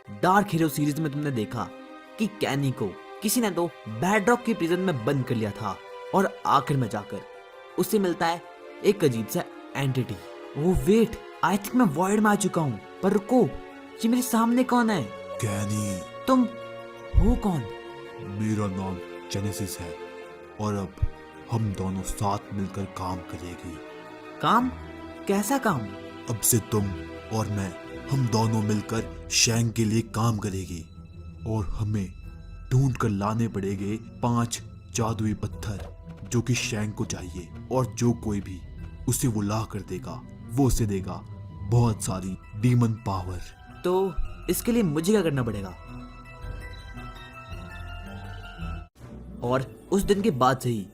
Dark hero series में तुमने देखा कि कैनी को किसी ने तो बैडरॉक की प्रिजन में बंद कर लिया था और आखिर में जाकर उससे मिलता है एक अजीब सा entity. Oh wait, I think मैं वॉइड में आ चुका हूँ। पर रुको, ये मेरे सामने कौन है? कैनी, तुम हो कौन? मेरा नाम जेनेसिस है और अब हम दोनों साथ मिलकर काम करेंगे। काम? कैसा काम? अब से तुम और मैं, हम दोनों मिलकर शैंग के लिए काम करेंगे और हमें ढूंढ कर लाने पड़ेंगे 5 जादुई पत्थर जो कि शैंग को चाहिए, और जो कोई भी उसे वो ला कर देगा वो उसे देगा बहुत सारी डीमन पावर। तो इसके लिए मुझे क्या करना पड़ेगा? और उस दिन के बाद से ही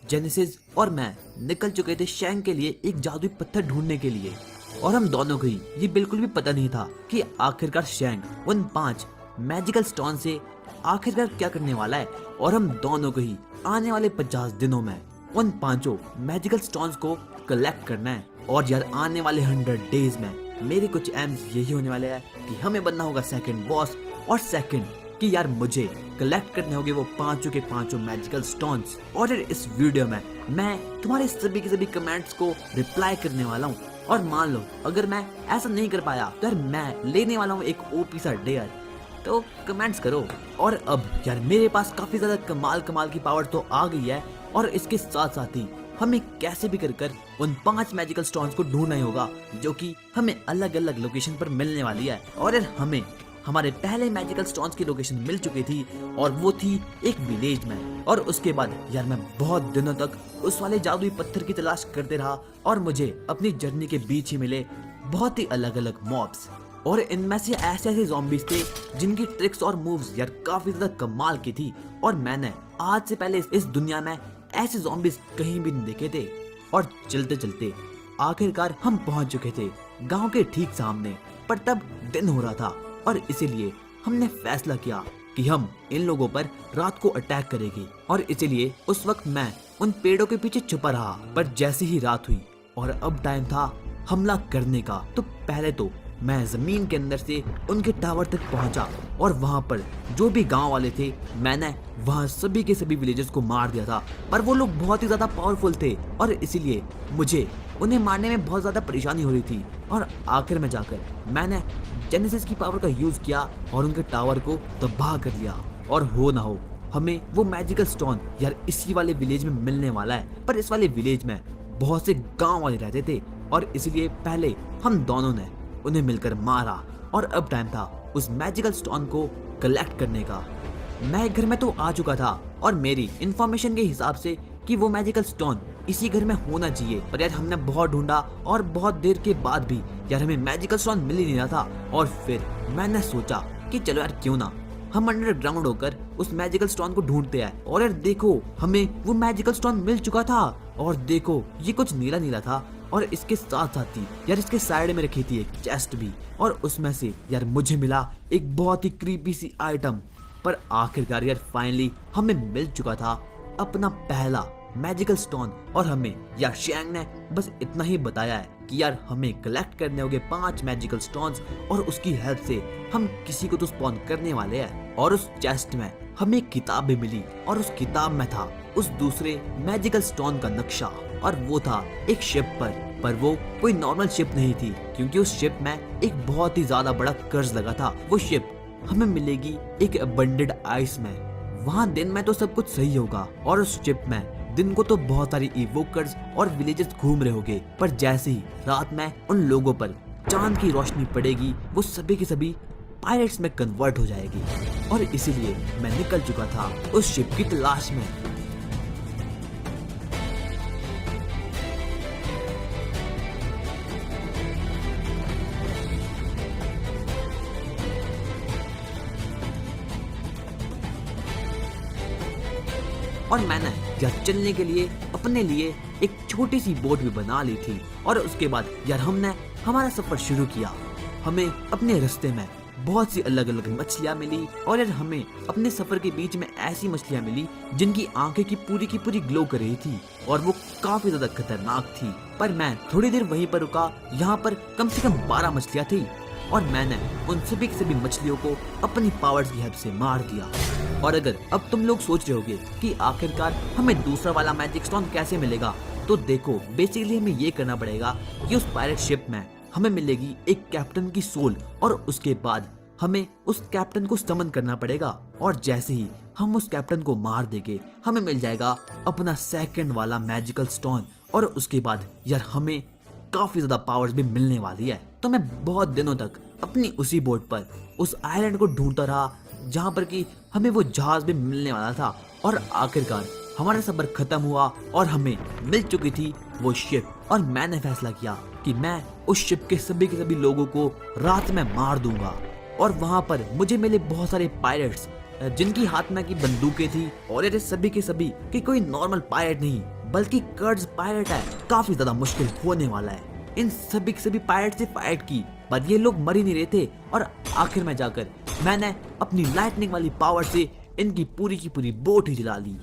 जेनेसिस और मैं निकल चुके थे शैंग के लिए एक जादुई पत्थर ढूंढने के लिए, और हम दोनों को ही ये बिल्कुल भी पता नहीं था कि आखिरकार शैंग उन 5 मैजिकल स्टोन से आखिरकार क्या करने वाला है। और हम दोनों को ही आने वाले 50 दिनों में उन 5 मैजिकल स्टोन्स को कलेक्ट करना है। और यार आने वाले 100 डेज में मेरे कुछ एम्स यही होने वाले हैं कि हमें बनना होगा सेकंड बॉस, और सेकंड कि यार मुझे कलेक्ट करने होंगे वो 5 के 5 मैजिकल स्टोन्स। और यार इस वीडियो में मैं तुम्हारे सभी के सभी कमेंट्स को रिप्लाई करने वाला हूँ, और मान लो अगर मैं ऐसा नहीं कर पाया तो यार मैं लेने वाला हूँ एक ओपी सा डेयर। तो कमेंट्स करो। और अब यार मेरे पास काफी ज्यादा कमाल की पावर तो आ गई है, और इसके साथ साथ ही हमें कैसे भी कर उन 5 मैजिकल स्टोन्स को ढूंढना ही होगा जो कि हमें अलग अलग लोकेशन पर मिलने वाली है। और यार हमें हमारे पहले मैजिकल स्टोन्स की लोकेशन मिल चुकी थी, और वो थी एक विलेज में। और उसके बाद यार मैं बहुत दिनों तक उस वाले जादुई पत्थर की तलाश करते रहा, और मुझे अपनी जर्नी के बीच ही मिले बहुत ही अलग अलग मॉब्स। और इनमें से ऐसे ज़ॉम्बीज थे जिनकी ट्रिक्स और मूव्स यार काफी ज्यादा कमाल की थी, और मैंने आज से पहले इस दुनिया में ऐसे ज़ॉम्बीज कहीं भी नहीं देखे थे। और चलते चलते आखिरकार हम पहुंच चुके थे गांव के ठीक सामने, पर तब दिन हो रहा था, और इसीलिए हमने फैसला किया कि हम इन लोगों पर रात को अटैक करेंगे। और इसीलिए उस वक्त मैं उन पेड़ों के पीछे छुपा रहा। पर जैसे ही रात हुई और अब टाइम था हमला करने का, तो पहले तो मैं जमीन के अंदर से उनके टावर तक पहुंचा, और वहां पर जो भी गांव वाले थे मैंने वहां सभी के सभी विलेजर्स को मार दिया था। पर वो लोग बहुत ही ज्यादा पावरफुल थे, और इसीलिए मुझे उन्हें मारने में बहुत ज्यादा परेशानी हो रही थी। और आखिर में जाकर मैंने जेनेसिस की पावर का यूज किया और उनके टावर को तबाह कर दिया। और हो ना हो हमें वो मैजिकल स्टोन यार इसी वाले विलेज में मिलने वाला है। पर इस वाले विलेज में बहुत से गांव वाले रहते थे, और इसलिए पहले हम दोनों ने उन्हें मिलकर मारा, और अब टाइम था उस मैजिकल स्टोन को कलेक्ट करने का। मैं घर में तो आ चुका था, और मेरी इंफॉर्मेशन के हिसाब से कि वो मैजिकल स्टोन इसी घर में होना चाहिए। पर यार हमने बहुत ढूंढा, और बहुत देर के बाद भी यार हमें मैजिकल स्टोन मिल ही नहीं रहा था। और फिर मैंने सोचा कि चलो यार क्यों ना हम अंडरग्राउंड होकर उस मैजिकल स्टोन को ढूंढते हैं। और यार देखो हमें वो मैजिकल स्टोन मिल चुका था, और देखो ये कुछ नीला नीला था, और इसके साथ साथ ही यार इसके साइड में रखी थी एक चेस्ट भी, और उसमें से यार मुझे मिला एक बहुत ही क्रीपी सी आइटम। पर आखिरकार यार फाइनली हमें मिल चुका था अपना पहला मैजिकल स्टोन, और हमें यार शैंग ने बस इतना ही बताया है कि यार हमें कलेक्ट करने होंगे 5 मैजिकल स्टोन्स, और उसकी हेल्प से हम किसी को तो स्पॉन करने वाले हैं। और उस चेस्ट में हमें एक किताब भी मिली, और उस किताब में था उस दूसरे मैजिकल स्टोन का नक्शा, और वो था एक शिप पर वो कोई नॉर्मल शिप नहीं थी, क्योंकि उस शिप में एक बहुत ही ज्यादा बड़ा कर्ज लगा था। वो शिप हमें मिलेगी एक अबंडेड आइस में। वहाँ दिन में तो सब कुछ सही होगा, और उस शिप में दिन को तो बहुत सारी इवोकर्स और विलेजेस घूम रहे होंगे, पर जैसे ही रात में उन लोगों पर चांद की रोशनी पड़ेगी वो सभी की सभी पायरेट्स में कन्वर्ट हो जाएगी। और इसीलिए मैं निकल चुका था उस शिप की तलाश में। और मैंने यार चलने के लिए अपने लिए एक छोटी सी बोट भी बना ली थी। और उसके बाद यार हमने हमारा सफर शुरू किया। हमें अपने रास्ते में बहुत सी अलग अलग मछलियाँ मिली, और यार हमें अपने सफर के बीच में ऐसी मछलियाँ मिली जिनकी आंखें की पूरी ग्लो कर रही थी, और वो काफी ज्यादा खतरनाक थी। पर मैं थोड़ी देर वहीं पर रुका, यहाँ पर कम से कम 12 मछलियाँ थी, और मैंने उन सभी की सभी मछलियों को अपनी पावर्स की हेल्प से मार दिया। और अगर अब तुम लोग सोच रहे होगे कि आखिरकार हमें दूसरा वाला मैजिक स्टोन कैसे मिलेगा, तो देखो बेसिकली हमें ये करना पड़ेगा कि उस पायरेट शिप में हमें मिलेगी एक कैप्टन की सोल, और उसके बाद हमें उस कैप्टन को समन करना पड़ेगा, और जैसे ही हम उस कैप्टन को मार देंगे हमें मिल जाएगा अपना सेकंड वाला मैजिकल स्टोन। और उसके बाद यार हमें काफी ज्यादा पावर्स भी मिलने वाली है। तो मैं बहुत दिनों तक अपनी उसी बोट पर उस आइलैंड को ढूंढता रहा जहां पर कि हमें वो जहाज भी मिलने वाला था, और आखिरकार हमारा सफर खत्म हुआ और हमें मिल चुकी थी वो शिप। और मैंने फैसला किया कि मैं उस शिप के सभी लोगों को रात में मार दूंगा। और वहां पर मुझे मिले बहुत सारे पायरेट्स जिनकी हाथ में की बंदूकें थी, और ये सभी के सभी कि कोई नॉर्मल पायरेट नहीं बल्कि कर्ड्स पायरेट है। काफी ज्यादा मुश्किल होने वाला है। इन सभी के सभी पायरेट से फाइट की, पर ये लोग मर ही नहीं रहे थे। और आखिर में जाकर मैंने अपनी लाइटनिंग वाली पावर से इनकी पूरी की पूरी बोट ही जला ली।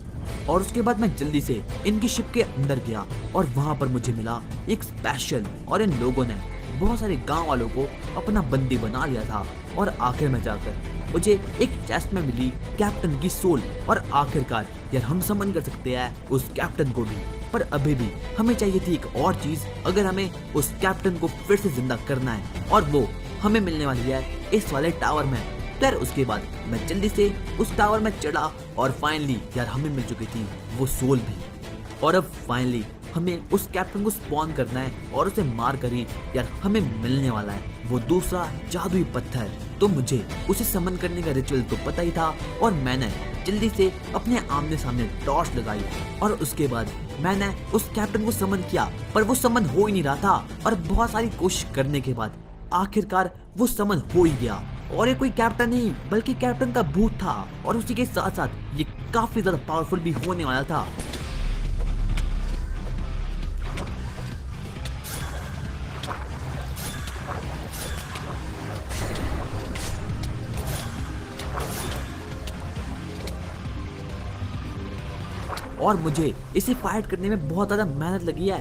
और उसके बाद मैं जल्दी से इनकी शिप के अंदर गया, और वहां पर मुझे मिला एक स्पेशल, और इन लोगों ने बहुत सारे गांव वालों को अपना बंदी बना लिया था। और आखिर में जाकर मुझे एक चेस्ट में मिली कैप्टन की सोल। और आखिरकार यार हम समन कर सकते हैं उस कैप्टन को भी, पर अभी भी हमें चाहिए थी एक और चीज। अगर हमें उस कैप्टन को फिर से जिंदा करना है, और वो हमें मिलने वाली है इस वाले टावर में। तो यार उसके बाद मैं जल्दी से उस टावर में चढ़ा, और फाइनली यार हमें मिल चुकी थी वो सोल भी। और अब फाइनली हमें उस कैप्टन को स्पॉन करना है, और उसे मार कर ही यार हमें मिलने वाला है वो दूसरा जादुई पत्थर। तो मुझे उसे समन करने का रिचुअल तो पता ही था, और मैंने जल्दी से अपने आमने सामने टॉर्च लगाई, और उसके बाद मैंने उस कैप्टन को समन किया, पर वो समन हो ही नहीं रहा था। और बहुत सारी कोशिश करने के बाद आखिरकार वो समन हो ही गया, और ये कोई कैप्टन नहीं बल्कि कैप्टन का भूत था, और उसी के साथ साथ ये काफी ज्यादा पावरफुल भी होने वाला था। और मुझे इसे फाइट करने में बहुत ज्यादा मेहनत लगी है,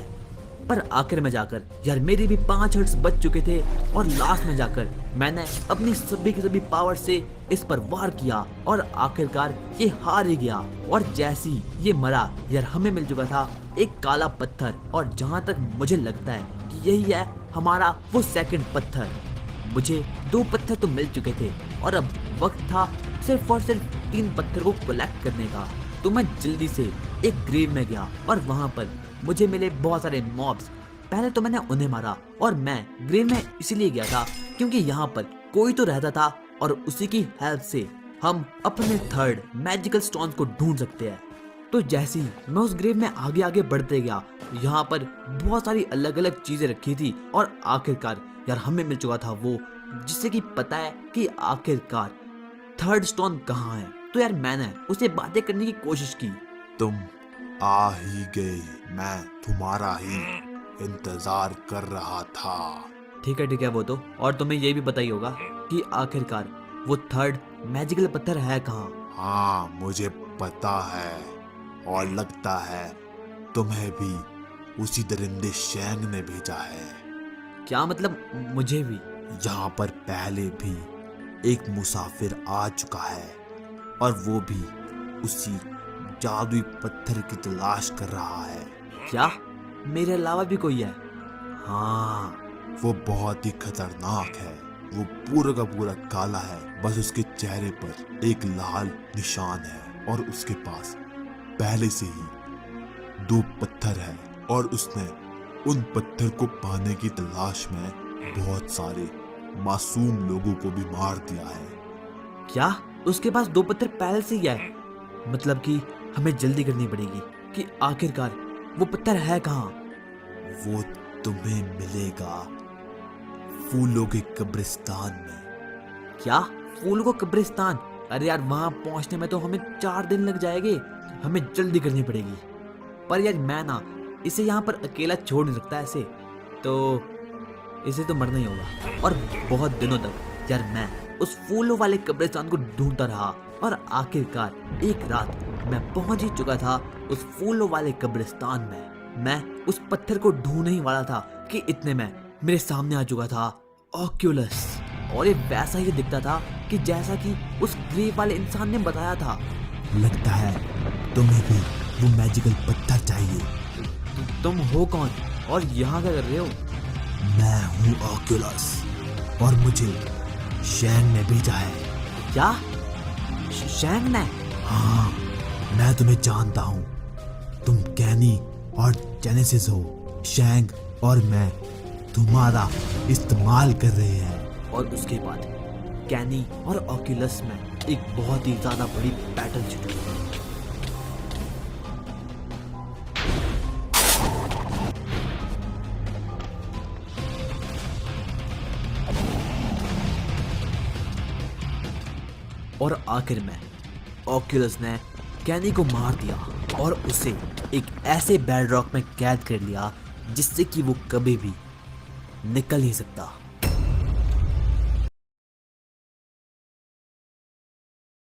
पर आखिर में जाकर यार मेरे भी 5 हर्ट्स बच चुके थे, और लास्ट में जाकर मैंने अपनी सभी की सभी पावर से इस पर वार किया, और आखिरकार ये हार ही गया। और जैसे ही ये मरा यार हमें मिल चुका था एक काला पत्थर, और जहां तक मुझे लगता है कि यही है हमारा वो सेकंड पत्थर। मुझे 2 पत्थर तो मिल चुके थे, और अब वक्त था सिर्फ और सिर्फ 3 पत्थर को कलेक्ट करने का। तो मैं जल्दी से एक ग्रेव में गया, और वहां पर मुझे मिले बहुत सारे मॉब्स। पहले तो मैंने उन्हें मारा, और मैं ग्रेव में इसलिए गया था क्योंकि यहाँ पर कोई तो रहता था, और उसी की हेल्प से हम अपने थर्ड मैजिकल स्टोन्स को ढूंढ सकते हैं। तो जैसे ही मैं उस ग्रेव में आगे आगे बढ़ते गया, यहाँ पर बहुत सारी अलग अलग चीजें रखी थी, और आखिरकार यार हमें मिल चुका था वो जिससे कि पता है कि आखिरकार थर्ड स्टोन कहाँ है। तो यार मैंने उसे बातें करने की कोशिश की। तुम आ ही गए, मैं तुम्हारा ही इंतजार कर रहा था। ठीक है वो तो, और तुम्हें ये भी पता ही होगा कि आखिरकार वो थर्ड मैजिकल पत्थर है कहाँ। हाँ मुझे पता है, और लगता है तुम्हें भी उसी दरिंदे शैंग ने भेजा है। क्या मतलब मुझे भी? यहाँ पर पहले भी एक मुसाफिर आ चुका है, और वो भी उसी जादुई पत्थर की तलाश कर रहा है। क्या मेरे अलावा भी कोई है? हाँ वो बहुत ही खतरनाक है। वो पूरा का पूरा काला है, बस उसके चेहरे पर एक लाल निशान है, और उसके पास पहले से ही 2 पत्थर है, और उसने उन पत्थर को पाने की तलाश में बहुत सारे मासूम लोगों को भी मार दिया है। क्या उसके पास 2 पत्थर पहले से ही है? मतलब कि हमें जल्दी करनी पड़ेगी कि आखिरकार वो पत्थर है कहाँ। वो तुम्हें मिलेगा फूलों के कब्रिस्तान में। क्या फूलों को कब्रिस्तान? अरे यार वहां पहुंचने में तो हमें 4 दिन लग जाएंगे, हमें जल्दी करनी पड़ेगी। पर यार मैं ना इसे यहाँ पर अकेला छोड़ नहीं सकता ऐसे, तो इसे तो मरना ही होगा। और बहुत दिनों तक यार मैं उस फूलों वाले कब्रिस्तान को ढूंढता रहा, और आखिरकार एक रात मैं पहुंच ही चुका था उस फूलों वाले कब्रिस्तान में। मैं उस पत्थर को ढूंढने ही वाला था कि इतने में मेरे सामने आ चुका था ऑक्यूलस। और ये वैसा ही दिखता था कि जैसा कि उस ग्रेव वाले इंसान ने बताया था। लगता है तुम्हें भी वो मैजिकल पत्थर चाहिए। तुम हो कौन और यहाँ क्या कर रहे हो? मैं हूँ ऑक्यूलस और मुझे शैंग ने भेजा है। क्या? शैंग ने? हाँ, मैं तुम्हें जानता हूँ। तुम कैनी और जेनेसिस हो। शैंग और मैं तुम्हारा इस्तेमाल कर रहे हैं। और उसके बाद कैनी और ऑक्यूलस में एक बहुत ही ज्यादा बड़ी बैटल शुरू हुई। और आखिर में ऑक्यूलस ने कैनी को मार दिया और उसे एक ऐसे बेड रॉक में कैद कर लिया जिससे कि वो कभी भी निकल नहीं सकता।